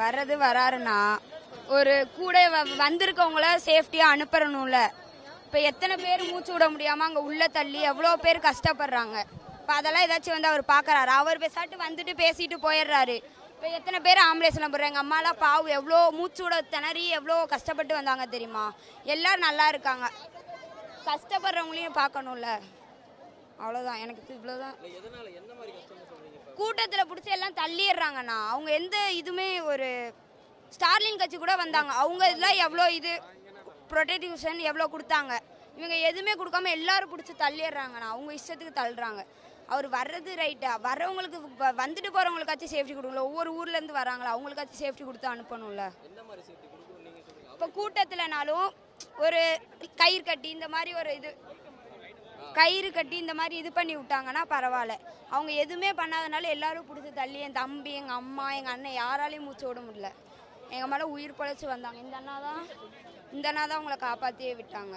வர்றது வராருன்னா ஒரு கூட வந்திருக்கவங்கள சேஃப்டியா அனுப்பணும்ல. இப்ப எத்தனை பேர் மூச்சு விட முடியாம அங்க உள்ள தள்ளி எவ்வளவு பேர் கஷ்டப்படுறாங்க. இப்ப அதெல்லாம் ஏதாச்சும் வந்து அவர் பாக்குறாரு. அவர் பேசாட்டு வந்துட்டு பேசிட்டு போயிடுறாரு. இப்ப எத்தனை பேர் ஆம்புலன்ஸ்ல போடுறாங்க. எங்க அம்மாலாம் பாவு எவ்வளோ மூச்சு விட திணறி எவ்வளோ கஷ்டப்பட்டு வந்தாங்க தெரியுமா. எல்லாரும் நல்லா இருக்காங்க. கஷ்டப்படுறவங்களையும் பார்க்கணும்ல. அவ்வளோதான், எனக்கு இவ்வளோதான். கூட்டத்தில் பிடிச்சி எல்லாம் தள்ளிடுறாங்கண்ணா. அவங்க எந்த இதுவுமே ஒரு ஸ்டார்லின் கட்சி கூட வந்தாங்க. அவங்க இதெல்லாம் எவ்வளோ இது ப்ரொடெக்டிவ்ஷன் எவ்வளோ கொடுத்தாங்க. இவங்க எதுவுமே கொடுக்காம எல்லாரும் பிடிச்சி தள்ளிடுறாங்கண்ணா. அவங்க இஷ்டத்துக்கு தள்ளுறாங்க. அவர் வர்றது ரைட்டா, வர்றவங்களுக்கு வந்துட்டு போகிறவங்களுக்காச்சும் சேஃப்டி கொடுக்கல. ஒவ்வொரு ஊர்லேருந்து வராங்களா, அவங்களுக்காச்சும் சேஃப்டி கொடுத்து அனுப்பணும்ல. இப்போ கூட்டத்தில்னாலும் ஒரு கயிறு கட்டி இந்த மாதிரி ஒரு இது கயிறு கட்டி இந்த மாதிரி இது பண்ணி விட்டாங்கன்னா பரவாயில்ல. அவங்க எதுவுமே பண்ணாதனால எல்லாரும் பிடிச்சி தள்ளி என் தம்பி, எங்கள் அம்மா, எங்கள் அண்ணன் யாராலையும் மூச்சு விட முடியல. எங்கள் மேலே உயிர் பொழைச்சி வந்தாங்க. இந்த அண்ணா தான் உங்களை காப்பாற்றியே விட்டாங்க.